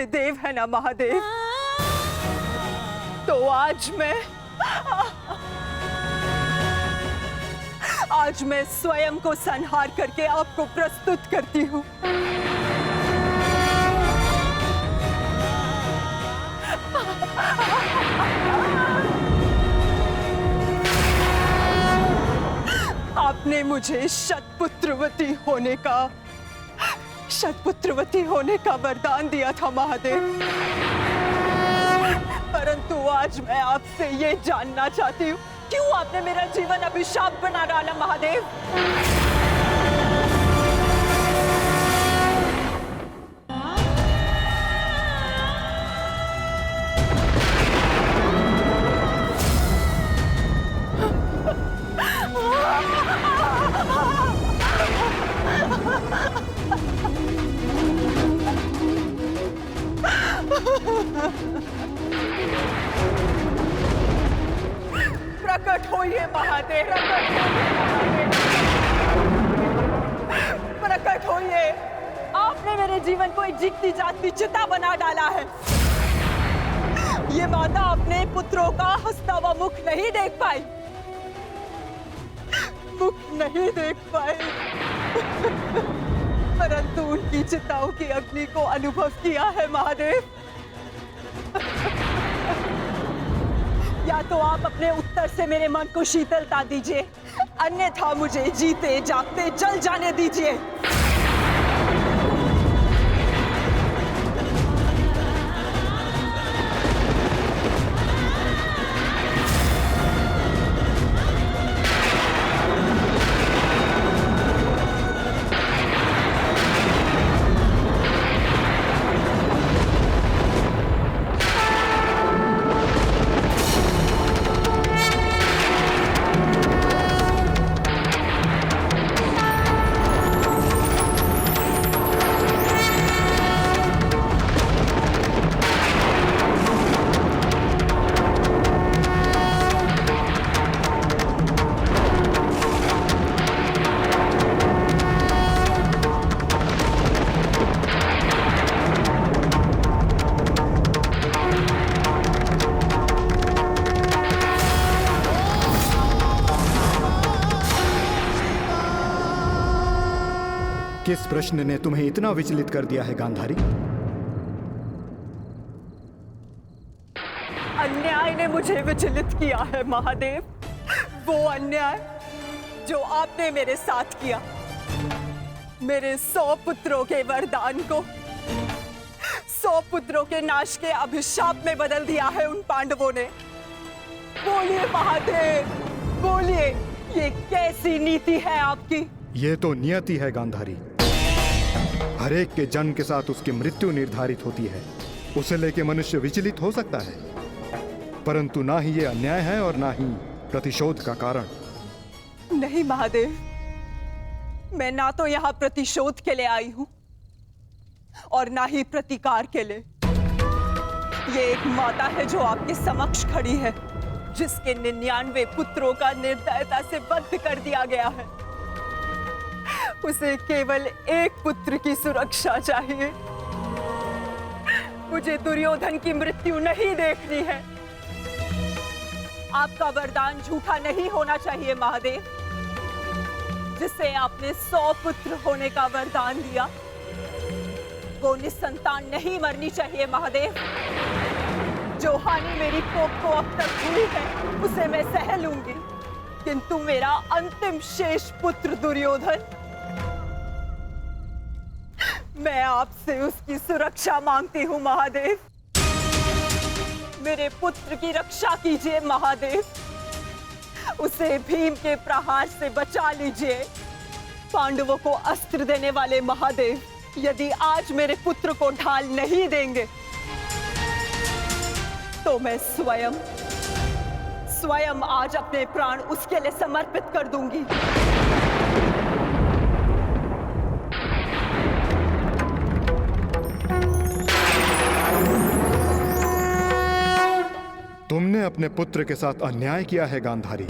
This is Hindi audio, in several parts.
देव है ना महादेव, तो आज मैं स्वयं को संहार करके आपको प्रस्तुत करती हूँ। आपने मुझे शतपुत्रवती होने का वरदान दिया था महादेव, परंतु आज मैं आपसे ये जानना चाहती हूँ, क्यों आपने मेरा जीवन अभिशाप बना डाला महादेव? प्रकट होइए महादेव, प्रकट होइए। आपने मेरे जीवन को एक जीती जागती चिता बना डाला है। ये माता अपने पुत्रों का हंसता हुआ मुख नहीं देख पाई, परंतु उनकी चिताओं की अग्नि को अनुभव किया है महादेव। या तो आप अपने उत्तर से मेरे मन को शीतलता दीजिए, अन्यथा मुझे जीते जागते जल जाने दीजिए। किस प्रश्न ने तुम्हें इतना विचलित कर दिया है गांधारी? अन्याय ने मुझे विचलित किया है महादेव, वो अन्याय जो आपने मेरे साथ किया। मेरे 100 पुत्रों के वरदान को 100 पुत्रों के नाश के अभिशाप में बदल दिया है उन पांडवों ने। बोलिए महादेव, बोलिए, ये कैसी नीति है आपकी? ये तो नियति है गांधारी। हर एक के जन्म के साथ उसकी मृत्यु निर्धारित होती है। उसे लेके मनुष्य विचलित हो सकता है, परंतु ना ही ये अन्याय है और ना ही प्रतिशोध का कारण। नहीं महादेव, मैं ना तो यहाँ प्रतिशोध के लिए आई हूँ और ना ही प्रतिकार के लिए। ये एक माता है जो आपके समक्ष खड़ी है, जिसके 99 पुत्रों का निर्दयता से वध कर दिया गया है। उसे केवल एक पुत्र की सुरक्षा चाहिए। मुझे दुर्योधन की मृत्यु नहीं देखनी है। आपका वरदान झूठा नहीं होना चाहिए महादेव। जिसे आपने 100 पुत्र होने का वरदान दिया, वो निसंतान नहीं मरनी चाहिए महादेव। जो हानि मेरी कोख को अब तक हुई है, उसे मैं सह लूंगी, किंतु मेरा अंतिम शेष पुत्र दुर्योधन, मैं आपसे उसकी सुरक्षा मांगती हूँ महादेव। मेरे पुत्र की रक्षा कीजिए महादेव। उसे भीम के प्रहार से बचा लीजिए। पांडवों को अस्त्र देने वाले महादेव, यदि आज मेरे पुत्र को ढाल नहीं देंगे, तो मैं स्वयं आज अपने प्राण उसके लिए समर्पित कर दूंगी। तुमने अपने पुत्र के साथ अन्याय किया है गांधारी।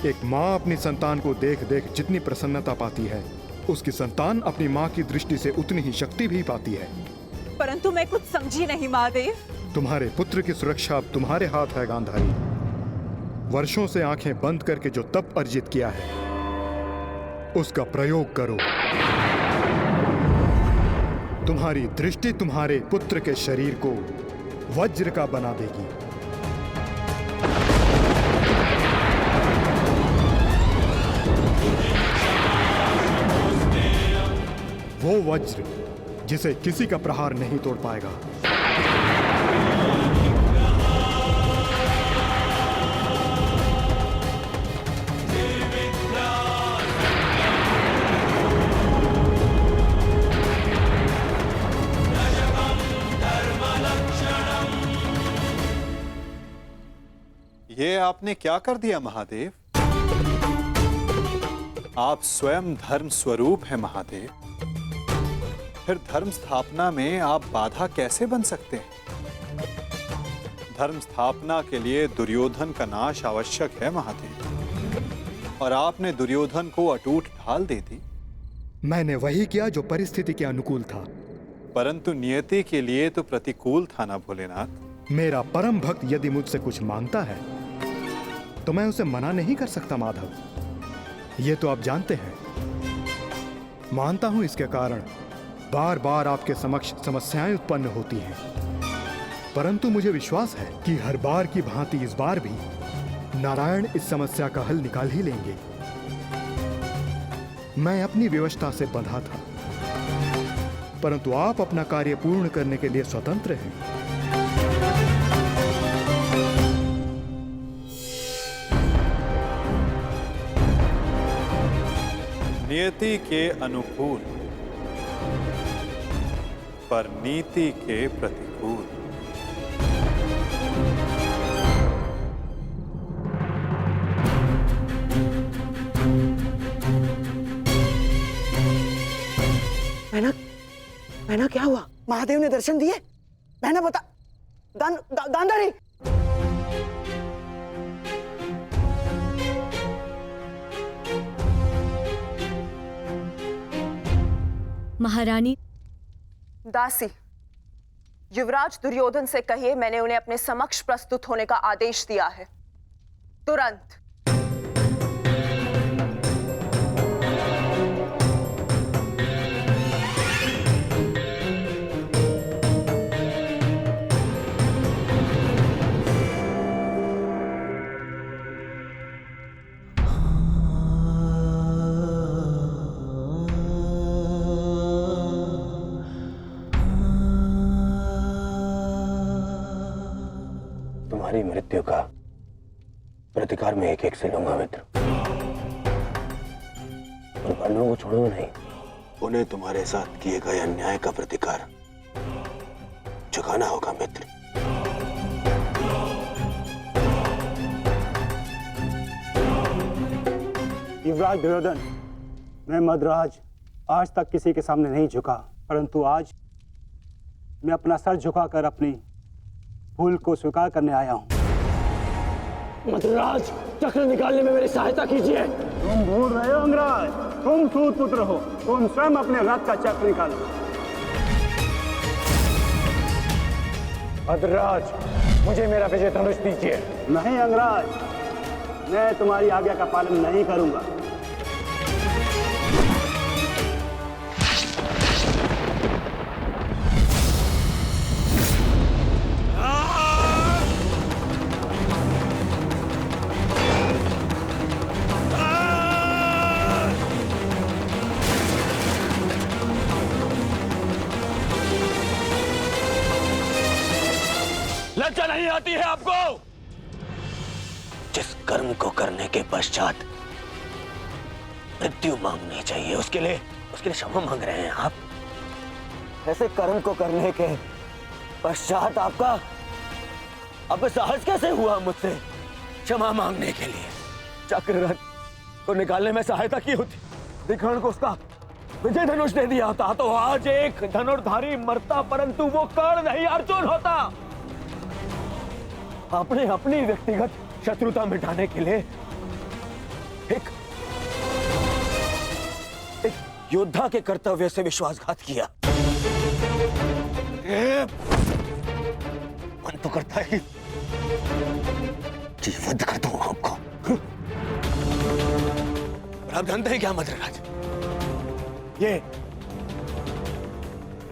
एक माँ अपनी संतान को देख देख जितनी प्रसन्नता पाती है, उसकी संतान अपनी माँ की दृष्टि से उतनी ही शक्ति भी पाती है। परंतु मैं कुछ समझी नहीं महादेव। तुम्हारे पुत्र की सुरक्षा अब तुम्हारे हाथ है गांधारी। वर्षों से आंखें बंद करके जो तप अर्जित किया है उसका प्रयोग करो। तुम्हारी दृष्टि तुम्हारे पुत्र के शरीर को वज्र का बना देगी। वो वज्र जिसे किसी का प्रहार नहीं तोड़ पाएगा। ये आपने क्या कर दिया महादेव? आप स्वयं धर्म स्वरूप हैं महादेव। फिर धर्म स्थापना में आप बाधा कैसे बन सकते हैं? धर्म स्थापना के लिए दुर्योधन का नाश आवश्यक है महादेव, और आपने दुर्योधन को अटूट ढाल दे दी। मैंने वही किया जो परिस्थिति के अनुकूल था। परंतु नियति के लिए तो प्रतिकूल था ना भोलेनाथ। मेरा परम भक्त यदि मुझसे कुछ मांगता है तो मैं उसे मना नहीं कर सकता माधव। ये तो आप जानते हैं। मानता हूं इसके कारण बार बार आपके समक्ष समस्याएं उत्पन्न होती हैं, परंतु मुझे विश्वास है कि हर बार की भांति इस बार भी नारायण इस समस्या का हल निकाल ही लेंगे। मैं अपनी व्यवस्था से बंधा था, परंतु आप अपना कार्य पूर्ण करने के लिए स्वतंत्र हैं। नियति के अनुकूल पर नीति के प्रतिकूल। बहना क्या हुआ? महादेव ने दर्शन दिए? बहना बता। गांधारी। महारानी। दासी, युवराज दुर्योधन से कहिए मैंने उन्हें अपने समक्ष प्रस्तुत होने का आदेश दिया है, तुरंत। तुम्हारी मृत्यु का प्रतिकार मैं एक एक से लूंगा मित्र, और पांडवों को छोड़ूंगा नहीं। उन्हें तुम्हारे साथ किए गए अन्याय का प्रतिकार चुकाना होगा मित्र। युवराज दुर्योधन, मैं मद्राज आज तक किसी के सामने नहीं झुका, परंतु आज मैं अपना सर झुकाकर अपनी भूल को स्वीकार करने आया हूं। मद्राज, चक्र निकालने में मेरी सहायता कीजिए। तुम भूल रहे हो अंगराज, तुम सूत पुत्र हो, तुम स्वयं अपने रथ का चक्र निकालो। मद्राज, मुझे मेरा विजय धनुष दीजिए। नहीं अंगराज, मैं तुम्हारी आज्ञा का पालन नहीं करूंगा। लज्जा नहीं आती है आपको? जिस कर्म को करने के पश्चात मृत्यु मांगनी चाहिए, उसके लिए क्षमा मांग रहे हैं आप। ऐसे कर्म को करने के पश्चात आपका अब साहस कैसे हुआ मुझसे क्षमा मांगने के लिए? चक्र रथ को निकालने में सहायता की होती, विकर्ण को उसका विजय धनुष दे दिया होता, तो आज एक धनुर्धारी मरता, परंतु वो कर्ण नहीं अर्जुन होता। आपने अपनी व्यक्तिगत शत्रुता मिटाने के लिए एक योद्धा के कर्तव्य से विश्वासघात किया। मन तो करता है कि वध कर दूं आपको। और आप जानते हैं क्या मद्रराज, ये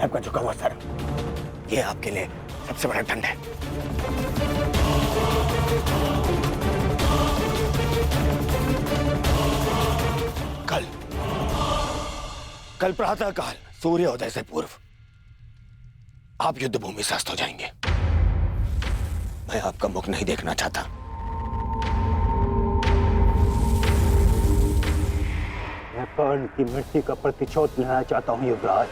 आपका झुका हुआ सर, ये आपके लिए सबसे बड़ा दंड है। कल प्रातः काल सूर्योदय से पूर्व आप युद्ध भूमि से अस्त हो जाएंगे। मैं आपका मुख नहीं देखना चाहता। मैं कर्ण की मृत्यु का प्रतिशोध लेना चाहता हूं युवराज।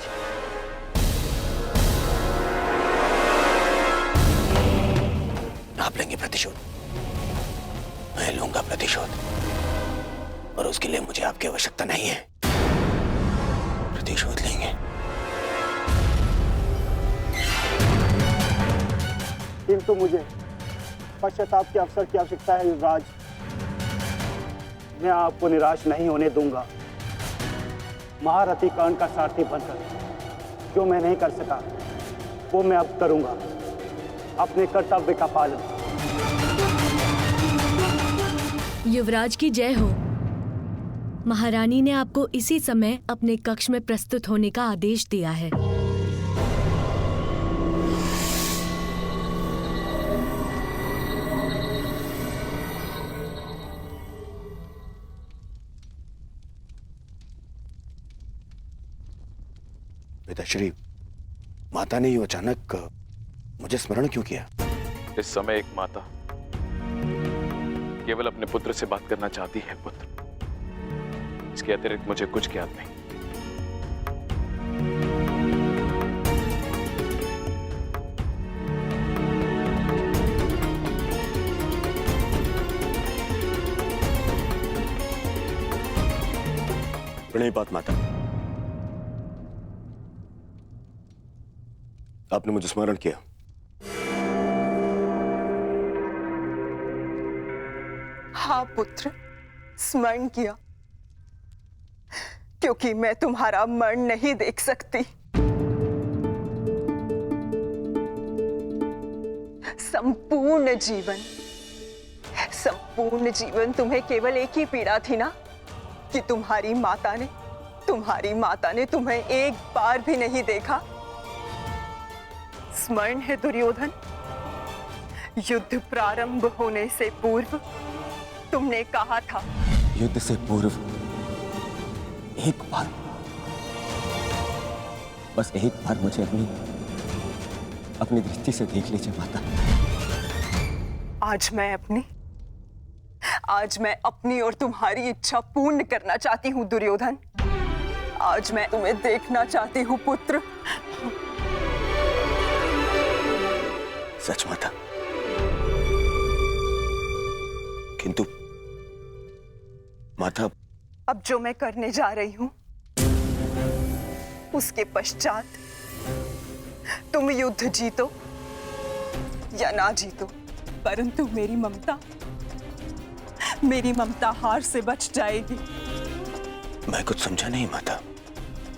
आप लेंगे प्रतिशोध, मैं लूंगा प्रतिशोध, और उसके लिए मुझे आपकी आवश्यकता नहीं है। प्रतिशोध लेंगे। किंतु मुझे पश्चाताप के अवसर की आवश्यकता है युवराज। मैं आपको निराश नहीं होने दूंगा। महारथी कर्ण का सारथी बनकर जो मैं नहीं कर सका वो मैं अब करूंगा, अपने कर्तव्य का पालन। युवराज की जय हो। महारानी ने आपको इसी समय अपने कक्ष में प्रस्तुत होने का आदेश दिया है। पिताश्री, माता ने यूं अचानक मुझे स्मरण क्यों किया? इस समय एक माता केवल अपने पुत्र से बात करना चाहती है पुत्र। इसके अतिरिक्त मुझे कुछ ज्ञात नहीं। प्रणिपात माता, आपने मुझे स्मरण किया। हाँ पुत्र, स्मरण किया, क्योंकि मैं तुम्हारा मरण नहीं देख सकती। संपूर्ण जीवन तुम्हें केवल एक ही पीड़ा थी ना, कि तुम्हारी माता ने तुम्हें एक बार भी नहीं देखा। स्मरण है दुर्योधन, युद्ध प्रारंभ होने से पूर्व तुमने कहा था, युद्ध से पूर्व एक बार, बस एक बार मुझे अपनी दृष्टि से देख लीजिए माता। आज मैं अपनी और तुम्हारी इच्छा पूर्ण करना चाहती हूँ दुर्योधन। आज मैं तुम्हें देखना चाहती हूँ पुत्र। सच माता, किंतु माता, अब जो मैं करने जा रही हूं उसके पश्चात तुम युद्ध जीतो या ना जीतो, परंतु मेरी ममता हार से बच जाएगी। मैं कुछ समझा नहीं माता।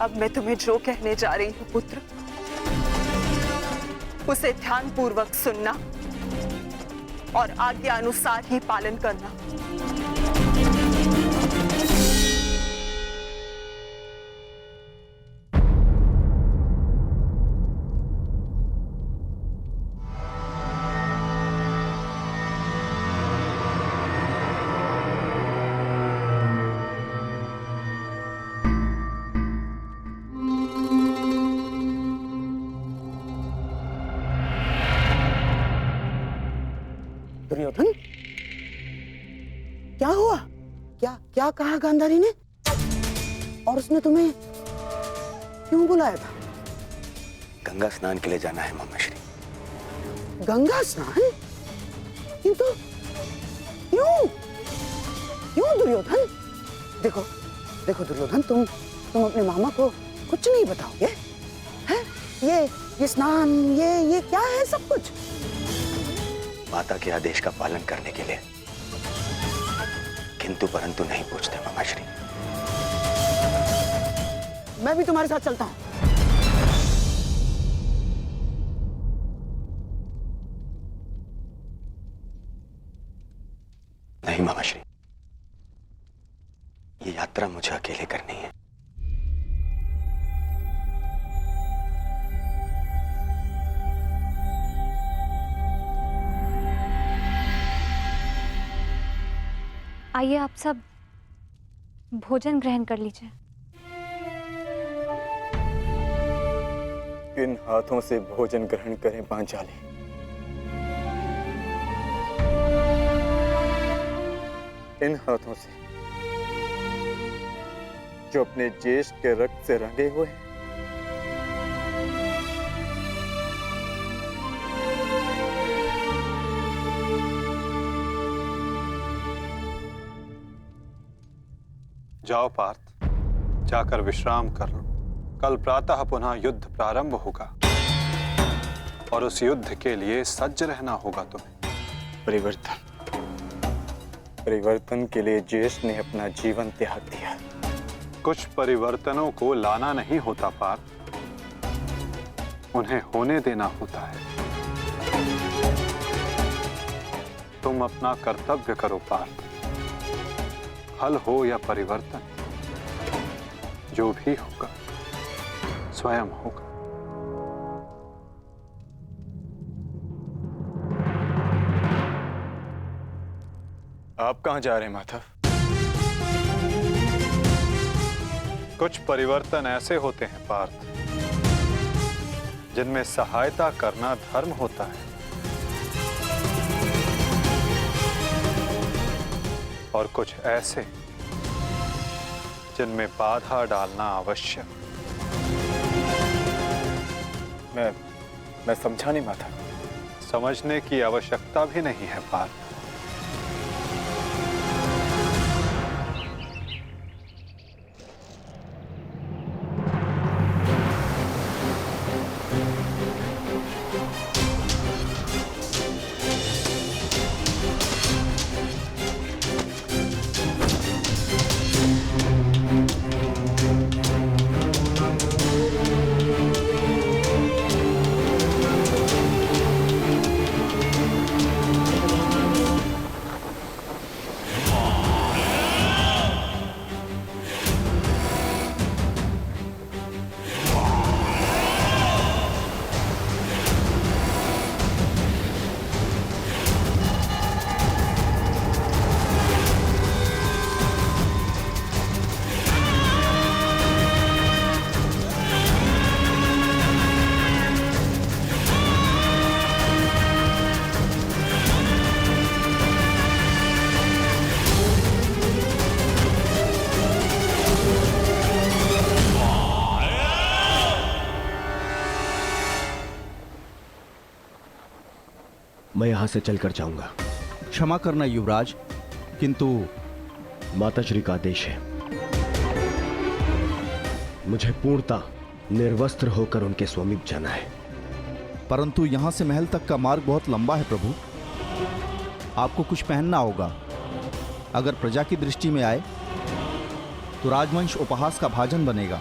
अब मैं तुम्हें जो कहने जा रही हूं पुत्र, उसे ध्यानपूर्वक सुनना और आज्ञा अनुसार ही पालन करना। दुर्योधन, क्या हुआ? क्या कहा गांधारी ने? और उसने तुम्हें क्यों बुलाया था? गंगा स्नान के लिए जाना है मामाश्री। गंगा स्नान? किंतु क्यों दुर्योधन? देखो दुर्योधन, तुम अपने मामा को कुछ नहीं बताओगे? हैं? ये स्नान, ये क्या है सब कुछ? माता के आदेश का पालन करने के लिए किंतु परंतु नहीं पूछते मामाश्री। मैं भी तुम्हारे साथ चलता हूं। नहीं मामाश्री, ये यात्रा मुझे अकेले करनी है। आइए आप सब भोजन ग्रहण कर लीजिए। किन हाथों से भोजन ग्रहण करें पांचाली? इन हाथों से जो अपने ज्येष्ठ के रक्त से रंगे हुए हैं। जाओ पार्थ, जाकर विश्राम कर लो। कल प्रातः पुनः युद्ध प्रारंभ होगा और उस युद्ध के लिए सज्ज रहना होगा तुम्हें। परिवर्तन के लिए ज्येष्ठ ने अपना जीवन त्याग दिया। कुछ परिवर्तनों को लाना नहीं होता पार्थ, उन्हें होने देना होता है। तुम अपना कर्तव्य करो पार्थ। फल हो या परिवर्तन, जो भी होगा स्वयं होगा। आप कहां जा रहे हैं माधव? कुछ परिवर्तन ऐसे होते हैं पार्थ, जिनमें सहायता करना धर्म होता है और कुछ ऐसे जिनमें बाधा डालना आवश्यक। मैं समझा नहीं माधव। समझने की आवश्यकता भी नहीं है पार्थ। मैं यहां से चलकर जाऊंगा। क्षमा करना युवराज, किंतु माताश्री का आदेश है। मुझे पूर्णतः निर्वस्त्र होकर उनके समीप जाना है। परंतु यहां से महल तक का मार्ग बहुत लंबा है प्रभु। आपको कुछ पहनना होगा। अगर प्रजा की दृष्टि में आए तो राजवंश उपहास का भाजन बनेगा।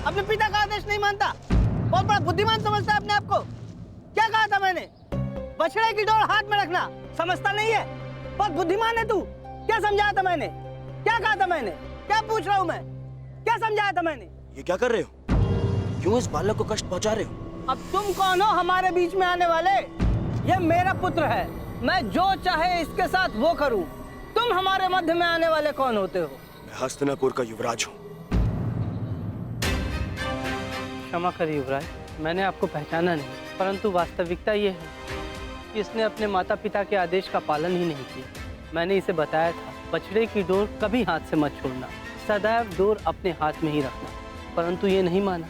अपने पिता का आदेश नहीं मानता, बहुत बड़ा बुद्धिमान समझता है अपने आप को। क्या कहा था मैंने? बछड़े की डोर हाथ में रखना समझता नहीं है? बहुत बुद्धिमान है तू। क्या समझाया था मैंने? क्या कहा था मैंने? क्या पूछ रहा हूँ मैं? क्या समझाया था मैंने? ये क्या कर रहे हो? क्यों इस बालक को कष्ट पहुंचा रहे हो? अब तुम कौन हो हमारे बीच में आने वाले? ये मेरा पुत्र है, मैं जो चाहे इसके साथ वो करूं। तुम हमारे मध्य में आने वाले कौन होते हो? मैं हस्तिनापुर का युवराज हूँ। क्षमा करिए युवराज, मैंने आपको पहचाना नहीं, परंतु वास्तविकता ये है कि इसने अपने माता पिता के आदेश का पालन ही नहीं किया। मैंने इसे बताया था, बछड़े की डोर कभी हाथ से मत छोड़ना, सदैव डोर अपने हाथ में ही रखना, परंतु ये नहीं माना।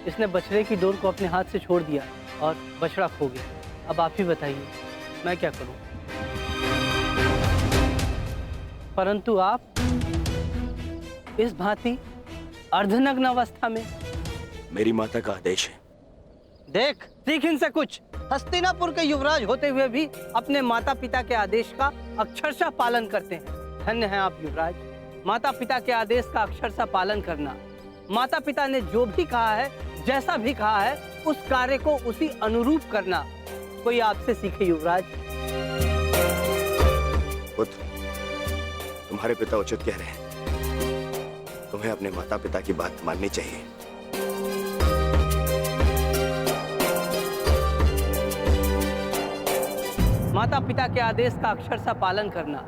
इसने बछड़े की डोर को अपने हाथ से छोड़ दिया और बछड़ा खो गया। अब आप ही बताइए मैं क्या करूं? परंतु आप इस भांति अर्धनग्न अवस्था में? मेरी माता का आदेश है। देख, सीख इनसे कुछ। हस्तिनापुर के युवराज होते हुए भी अपने माता पिता के आदेश का अक्षरशः पालन करते हैं। धन्य हैं आप युवराज। माता पिता के आदेश का अक्षरशः पालन करना, माता पिता ने जो भी कहा है, जैसा भी कहा है, उस कार्य को उसी अनुरूप करना कोई आपसे सीखे युवराज। पुत्र, तुम्हारे पिता उचित कह रहे हैं। तुम्हें अपने माता पिता की बात माननी चाहिए। माता पिता के आदेश का अक्षरशः पालन करना,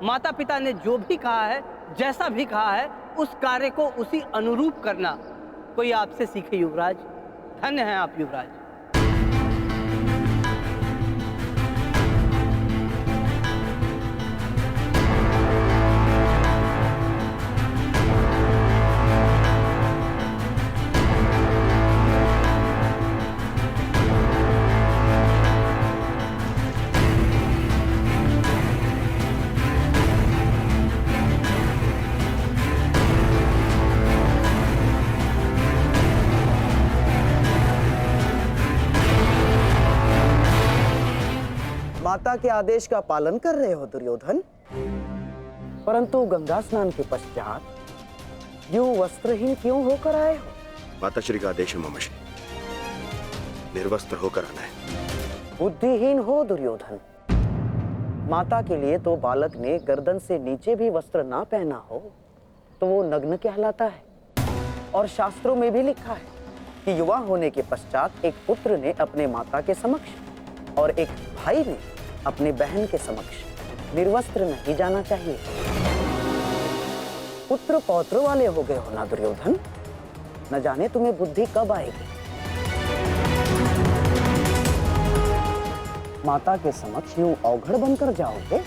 माता पिता ने जो भी कहा है, जैसा भी कहा है, उस कार्य को उसी अनुरूप करना कोई आपसे सीखे युवराज। धन्य हैं आप युवराज। माता के आदेश का पालन कर रहे हो दुर्योधन, परंतु गंगा स्नान के पश्चात यूं वस्त्रहीन क्यों होकर आए हो? माता श्री का आदेश है ममशी, निर्वस्त्र होकर आना है। बुद्धिहीन हो दुर्योधन। माता के लिए तो बालक ने गर्दन से नीचे भी वस्त्र ना पहना हो तो वो नग्न कहलाता है। और शास्त्रों में भी लिखा है कि युवा होने के पश्चात एक पुत्र ने अपने माता के समक्ष और एक भाई ने अपने बहन के समक्ष निर्वस्त्र नहीं जाना चाहिए। पुत्र पौत्र वाले हो गए हो ना दुर्योधन, न जाने तुम्हें बुद्धि कब आएगी। माता के समक्ष यूं अवघड़ बनकर जाओगे